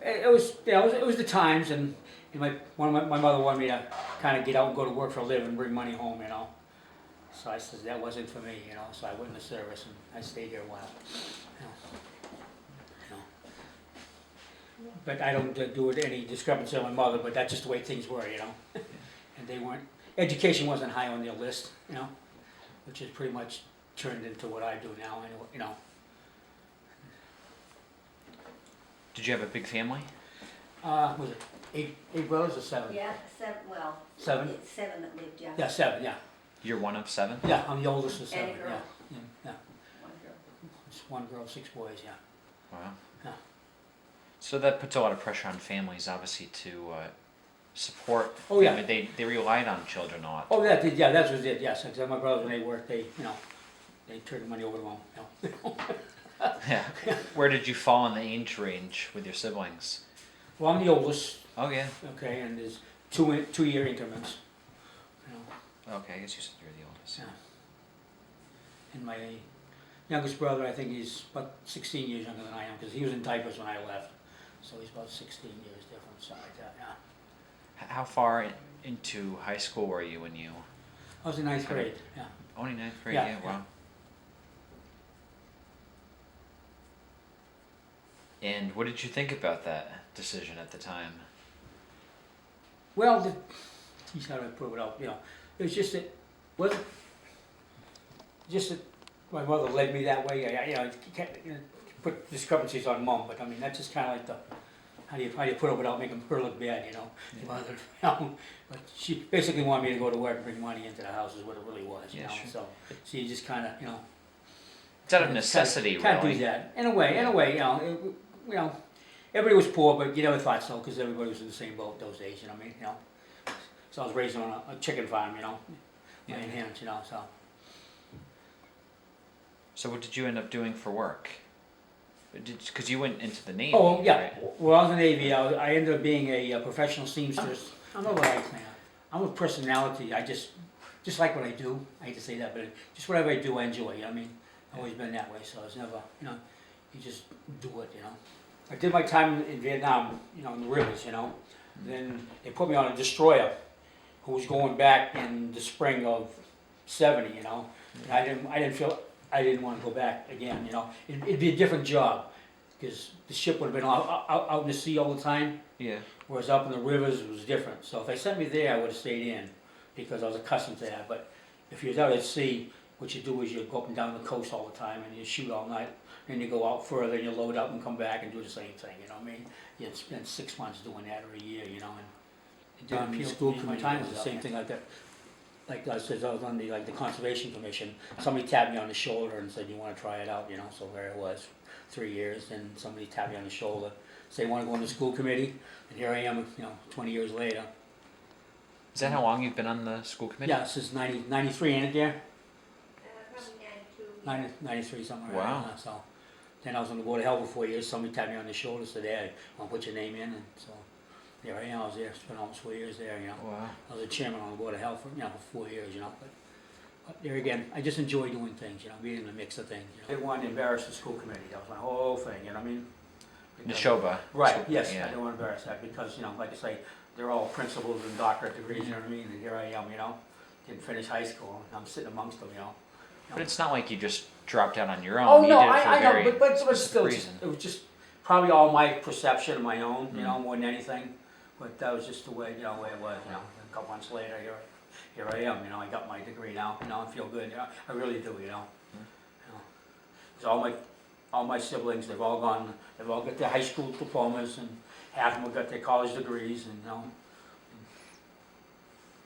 it was the times, and my mother wanted me to kind of get out and go to work for a living and bring money home, you know. So I said that wasn't for me, you know, so I went in the service and I stayed here a while. You know. But I don't do it any discrepancy on my mother, but that's just the way things were, you know. And they weren't, education wasn't high on their list, you know, which has pretty much turned into what I do now, anyway, you know. Did you have a big family? Was it eight brothers or seven? Yeah, seven, well, Seven? it's seven that lived, yeah. Yeah, seven, yeah. You're one of 7? Yeah, I'm the oldest of And a seven, girl. yeah. One girl. It's 1 girl, 6 boys, yeah. Wow. Yeah. So that puts a lot of pressure on families, obviously, to support. Oh, yeah. I mean, they relied on children a lot. Oh, that did, yeah, that was it, yes. Except my brothers, when they worked, they, you know, they turned the money over to them, you know. Yeah. Where did you fall in the age range with your siblings? Well, I'm the oldest, Oh yeah. okay, and there's 2-year increments, you know. Okay, I guess you said you were the oldest. Yeah. And my youngest brother, I think he's about 16 years younger than I am, because he was in diapers when I left. So he's about 16 years different, something like that, yeah. How far into high school were you when you? I was in 9th grade, yeah. Only 9th grade. Yeah, Yeah. yeah. Wow. And what did you think about that decision at the time? Well, he's how do I put it out, you know, it was just that, wasn't, just that my mother led me that way, you know, you can't, you know, put discrepancies on mom, but I mean, that's just kinda like the, how do you put it without making her look bad, you know? Yeah. Mother, you know, but she basically wanted me to go to work and bring money into the house is what it really was, you Yeah, know, sure. so you just kinda, you know. It's out of necessity, Can't really. do that, in a way, you know, you know, everybody was poor, but you never thought so, cause everybody was in the same boat those days, you know what I mean, you know? So I was raised on a chicken farm, you know, Yeah. laying hens, you know, so. So what did you end up doing for work? Because you went into the Navy. Oh, yeah, Right? well, I was in the Navy, I ended up being a professional seamstress. I don't know what I think. I'm a personality, I just like what I do, I hate to say that, but just whatever I do, I enjoy, you know what I mean? I've always been that way, so it's never, you know, you just do it, you know? I did my time in Vietnam, you know, in the rivers, you know? Then they put me on a destroyer who was going back in the spring of '70, you know? And I didn't want to go back again, you know? It'd be a different job, because the ship would have been out in the sea all the time, Yeah. whereas up in the rivers it was different. So if they sent me there, I would have stayed in, because I was accustomed to that. But if you're out at sea, what you do is you go up and down the coast all the time, and you shoot all night, and you go out further, and you load up and come back and do the same thing, you know what I mean? You'd spend 6 months doing that, or a year, you know, and it didn't appeal to me. My time was the same thing like that. Like I said, I was on the Conservation Commission, somebody tapped me on the shoulder and said, you wanna try it out, you know, so there it was, 3 years, and somebody tapped me on the shoulder, say, wanna go on the school committee, and here I am, you know, 20 years later. Is that how long you've been on the school committee? Yeah, since 93, ain't it, dear? Probably 92. 93, something Wow. like that, so. Then I was on the Board of Health for 4 years, somebody tapped me on the shoulder, said, hey, wanna put your name in, and so, there I am, I was there, spent almost 4 years there, you know. Wow. I was a chairman on the Board of Health for, you know, for 4 years, you know, but there again, I just enjoy doing things, you know, being in the mix of things, you know. I didn't want to embarrass the school committee, that was my whole thing, you know what I mean? Neshoba. Right, yes, Yeah. I didn't want to embarrass that, because, you know, like I say, they're all principals and doctorate degrees, you know what I mean, and here I am, you know, didn't finish high school, and I'm sitting amongst them, you know. But it's not like you just dropped out on your own. Oh, You no, did it for a I know, very but specific still, reason. it was just probably all my perception of my own, you know, Mhm. more than anything. But that was just the way, you know, way it was, you know. A couple months later, here I am, you know, I got my degree now, you know, I feel good, you know, I really do, you know. You know. 'Cause all my siblings, they've all got their high school diplomas, and half of them have got their college degrees, and, you know.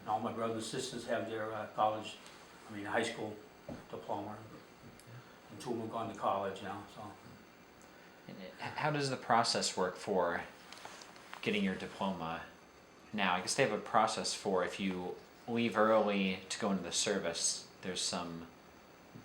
And all my brothers and sisters have their high school diploma. And 2 of them have gone to college, you know, so. How does the process work for getting your diploma now? I guess they have a process for if you leave early to go into the service, there's some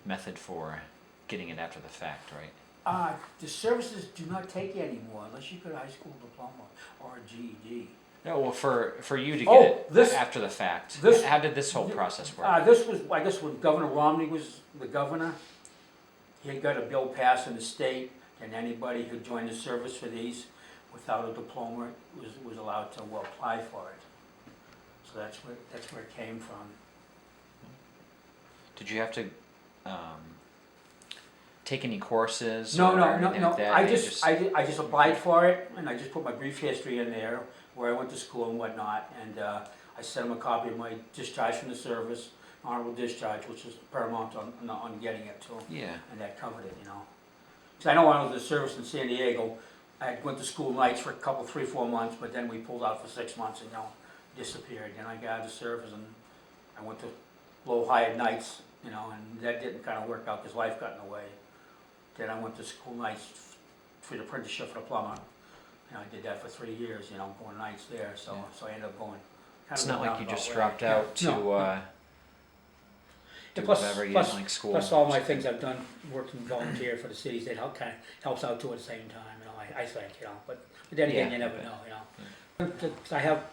method for getting it after the fact, right? The services do not take you anymore unless you got a high school diploma or a GED. No, well, for you to get Oh, it this- after the fact, this- how did this whole process work? This was, I guess, when Governor Romney was the governor, he had got a bill passed in the state, and anybody who joined the service for these without a diploma was allowed to apply for it. So that's where it came from. Did you have to take any courses? No, or no, anything no. like that? I You just applied for it, and I just put my brief history in there, where I went to school and whatnot, and I sent them a copy of my discharge from the service, honorable discharge, which is paramount on getting it too, Yeah. and that covered it, you know. Because I know when I was in the service in San Diego, I went to school nights for a couple, 3-4 months, but then we pulled out for 6 months and, disappeared. Then I got out of the service and I went to low hired nights, and that didn't kind of work out because life got in the way. Then I went to school nights for the apprenticeship for the plumber. I did that for 3 years, going nights there, so I ended up going. It's not like you just dropped Yeah. out to No. do Plus- whatever you plus- didn't like school. Plus all my things I've done, worked and volunteer for the cities, that kind of helps out too at the same time, I think, but then again, Yeah, you never okay. know. 'Cause I have,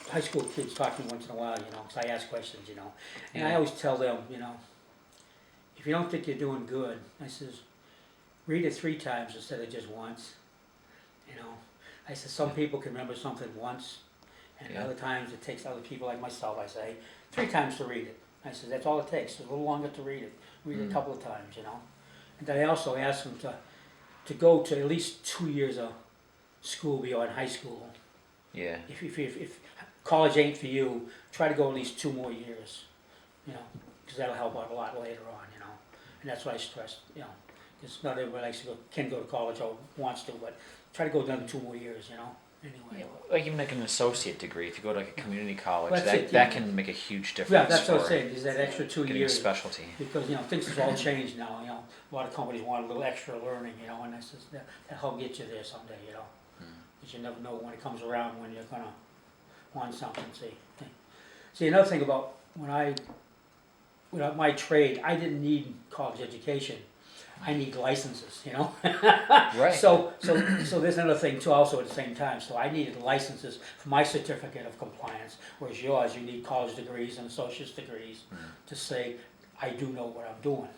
high school kids talk to me once in a while, because I ask questions, and I Yeah. always tell them, if you don't think you're doing good, I says, read it 3 times instead of just once, I said, some people can remember something once, and Yeah. other times it takes other people like myself, I say, 3 times to read it. I said, that's all it takes, a little longer to read it, Mm. a couple of times, And then I also asked them to go to at least 2 years of school beyond high school. Yeah. If college ain't for you, try to go at least 2 more years, because that'll help out a lot later on, And that's what I stress, because not everybody can go to college or wants to, but try to go another 2 more years, anyway. Like even like an associate degree, if you go to like a community college, That's that it, yeah. that can make a huge difference. Yeah, that's what I'm for saying, is that extra 2 getting years. specialty. Because, things have all changed now, a lot of companies want a little extra learning, and that's just, that help get you there someday, Because you never know when it comes around when you're gonna want something, see. See, another thing about without my trade, I didn't need college education, I need licenses, Right. So there's another thing too also at the same time, so I needed licenses for my certificate of compliance, whereas yours, you need college degrees and associate's degrees to say, I do know what I'm doing,